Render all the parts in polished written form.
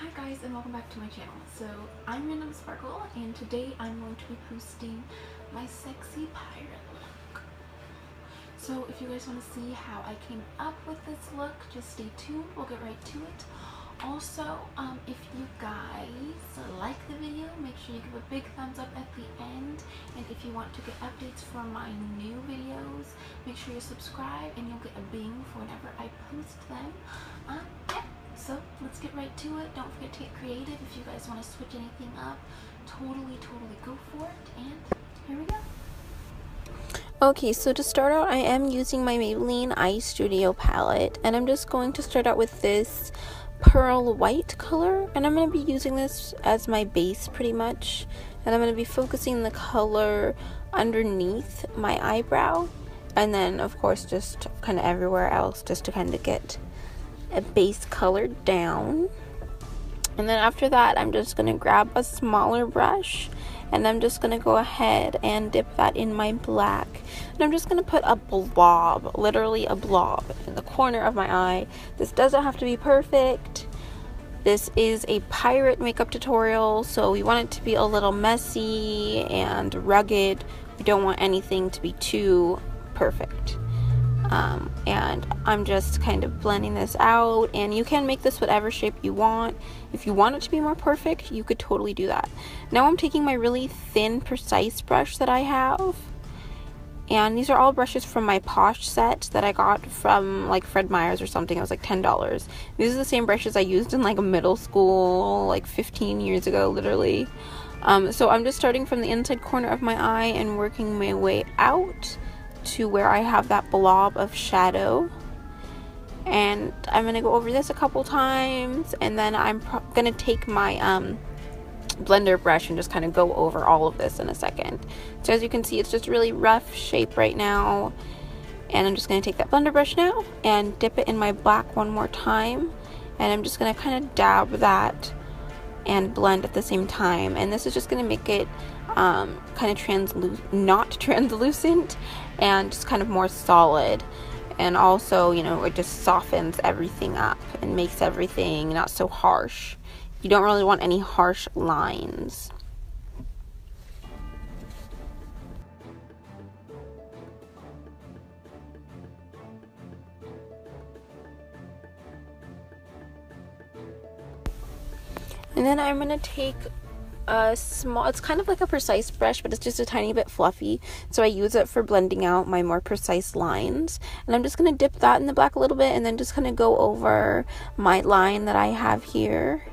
Hi guys, and welcome back to my channel. So I'm Random Sparkle, and today I'm going to be posting my sexy pirate look. So if you guys want to see how I came up with this look, just stay tuned. We'll get right to it. Also, if you guys like the video, make sure you give a big thumbs up at the end. And if you want to get updates from my new videos, make sure you subscribe and you'll get a bing for whenever I post them. Yeah. So let's get right to it. Don't forget to get creative. If you guys want to switch anything up, totally go for it. And here we go. Okay, so to start out, I am using my Maybelline Eye Studio palette, and I'm just going to start out with this pearl white color, and I'm going to be using this as my base pretty much, and I'm going to be focusing the color underneath my eyebrow, and then of course just kind of everywhere else, just to kind of get a base color down. And then after that, I'm just going to grab a smaller brush, and I'm just going to go ahead and dip that in my black, and I'm just going to put a blob, literally a blob, in the corner of my eye. This doesn't have to be perfect. This is a pirate makeup tutorial, so we want it to be a little messy and rugged. We don't want anything to be too perfect. And I'm just kind of blending this out, and you can make this whatever shape you want. If you want it to be more perfect, you could totally do that. Now I'm taking my really thin, precise brush that I have, and these are all brushes from my Posh set that I got from like Fred Meyer's or something. It was like $10. These are the same brushes I used in like middle school, like 15 years ago, literally. So I'm just starting from the inside corner of my eye and working my way out to where I have that blob of shadow, and I'm going to go over this a couple times, and then I'm going to take my blender brush and just kind of go over all of this in a second. So as you can see, it's just really rough shape right now, and I'm just going to take that blender brush now and dip it in my black one more time, and I'm just going to kind of dab that and blend at the same time, and this is just going to make it kind of not translucent, and just kind of more solid. And also, you know, it just softens everything up and makes everything not so harsh. You don't really want any harsh lines. And then I'm going to take a small, it's kind of like a precise brush, but it's just a tiny bit fluffy, so I use it for blending out my more precise lines, and I'm just going to dip that in the black a little bit, and then just kind of go over my line that I have here,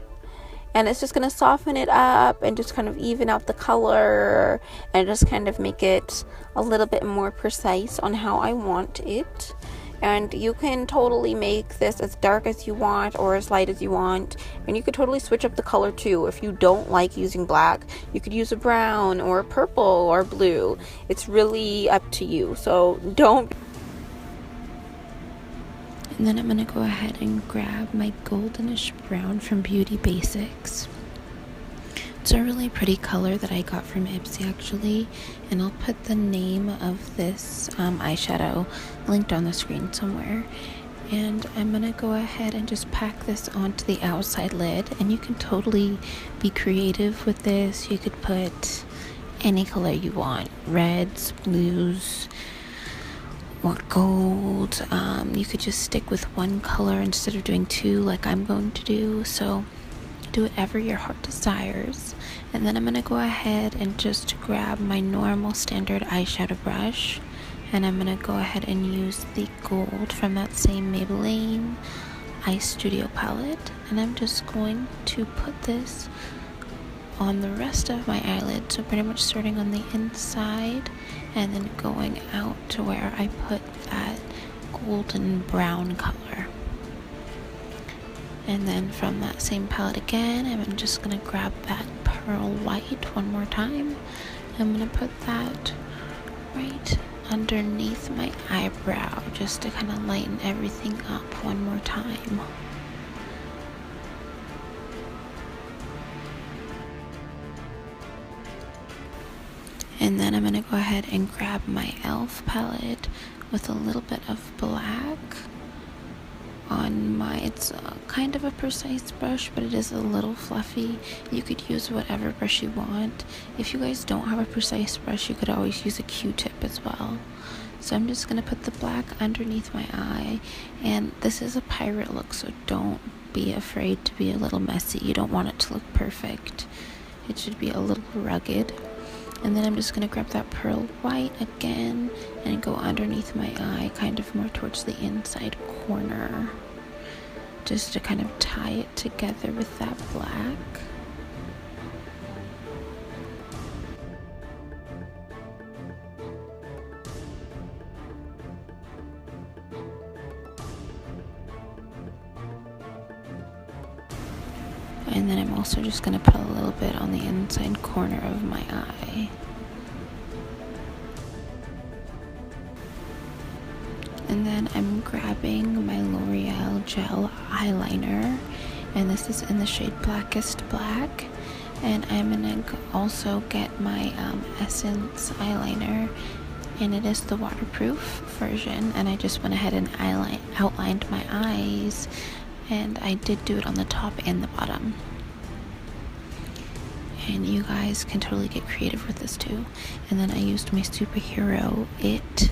and it's just going to soften it up and just kind of even out the color and just kind of make it a little bit more precise on how I want it. And you can totally make this as dark as you want or as light as you want. And you could totally switch up the color too. If you don't like using black, you could use a brown or a purple or blue. It's really up to you. So don't. And then I'm going to go ahead and grab my goldenish brown from Beauty Basics. It's a really pretty color that I got from Ipsy actually, and I'll put the name of this eyeshadow linked on the screen somewhere. And I'm gonna go ahead and just pack this onto the outside lid, and you can totally be creative with this. You could put any color you want, reds, blues, or gold. You could just stick with one color instead of doing two like I'm going to do. So do whatever your heart desires. And then I'm going to go ahead and just grab my normal standard eyeshadow brush, and I'm going to go ahead and use the gold from that same Maybelline Eye Studio palette, and I'm just going to put this on the rest of my eyelid, so pretty much starting on the inside and then going out to where I put that golden brown color. And then from that same palette again, I'm just going to grab that pearl white one more time. I'm going to put that right underneath my eyebrow just to kind of lighten everything up one more time. And then I'm going to go ahead and grab my e.l.f. palette with a little bit of black on my, it's kind of a precise brush, but it is a little fluffy. You could use whatever brush you want. If you guys don't have a precise brush, you could always use a Q-tip as well. So I'm just gonna put the black underneath my eye, and this is a pirate look, so don't be afraid to be a little messy. You don't want it to look perfect. It should be a little rugged. And then I'm just gonna grab that pearl white again and go underneath my eye, kind of more towards the inside corner, just to kind of tie it together with that black. And then I'm also just going to put a little bit on the inside corner of my eye. And then I'm grabbing my L'Oreal gel eyeliner, and this is in the shade Blackest Black. And I'm going to also get my Essence eyeliner, and it is the waterproof version. And I just went ahead and outlined my eyes. And I did do it on the top and the bottom. And you guys can totally get creative with this too. And then I used my Superhero It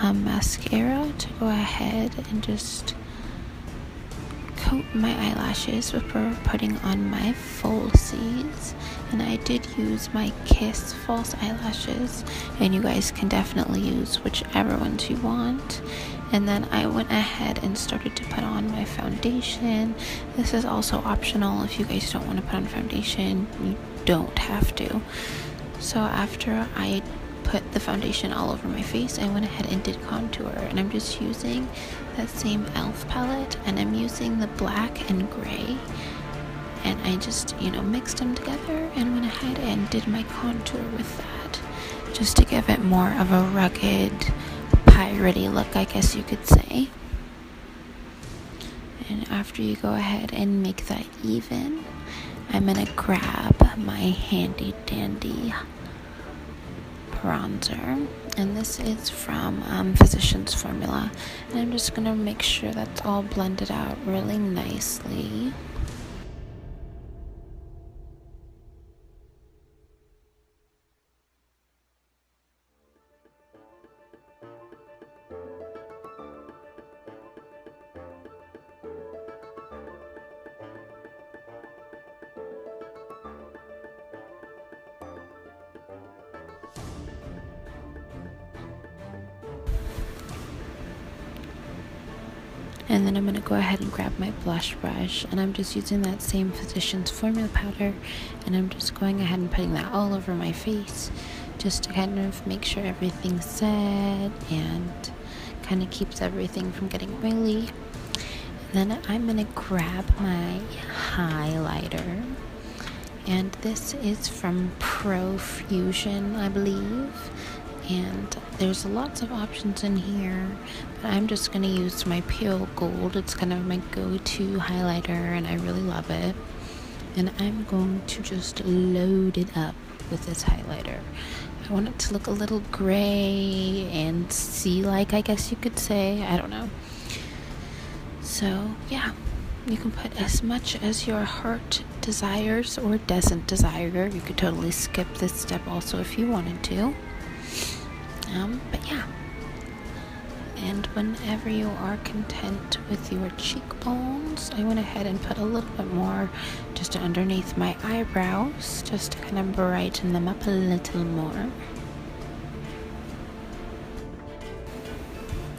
mascara to go ahead and just coat my eyelashes before putting on my falsies. And I did use my Kiss false eyelashes, and you guys can definitely use whichever ones you want. And then I went ahead and started to put on my foundation. This is also optional. If you guys don't want to put on foundation, you don't have to. So after I put the foundation all over my face, I went ahead and did contour. And I'm just using that same e.l.f. palette, and I'm using the black and gray. And I just, mixed them together and went ahead and did my contour with that, just to give it more of a rugged, piratey look, I guess you could say. And after you go ahead and make that even, I'm gonna grab my handy dandy bronzer, and this is from Physicians Formula, and I'm just gonna make sure that's all blended out really nicely. And then I'm going to go ahead and grab my blush brush, and I'm just using that same Physicians Formula powder, and I'm just going ahead and putting that all over my face, just to kind of make sure everything's set and kind of keeps everything from getting oily. And then I'm going to grab my highlighter, and this is from Profusion, I believe. And there's lots of options in here, but I'm just going to use my Pale Gold. It's kind of my go-to highlighter, and I really love it. And I'm going to just load it up with this highlighter. I want it to look a little gray and sea-like, I guess you could say. I don't know. So, yeah. You can put as much as your heart desires or doesn't desire. You could totally skip this step also if you wanted to. But yeah, and whenever you are content with your cheekbones, I went ahead and put a little bit more just underneath my eyebrows, just to kind of brighten them up a little more.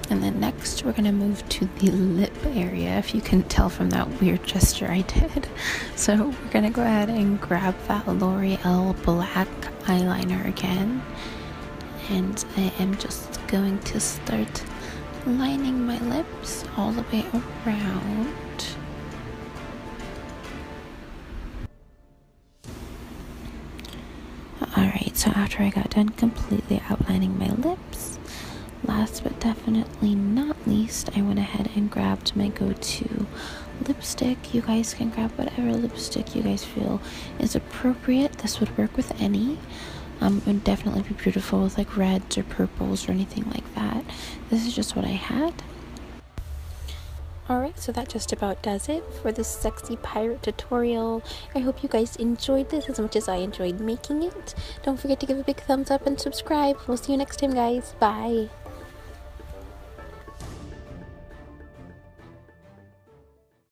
And then next we're going to move to the lip area, if you can tell from that weird gesture I did. So we're going to go ahead and grab that L'Oreal black eyeliner again. And I am just going to start lining my lips all the way around. Alright, so after I got done completely outlining my lips, last but definitely not least, I went ahead and grabbed my go-to lipstick. You guys can grab whatever lipstick you guys feel is appropriate. This would work with any. It would definitely be beautiful with like reds or purples or anything like that. This is just what I had. Alright, so that just about does it for this sexy pirate tutorial. I hope you guys enjoyed this as much as I enjoyed making it. Don't forget to give a big thumbs up and subscribe. We'll see you next time, guys. Bye!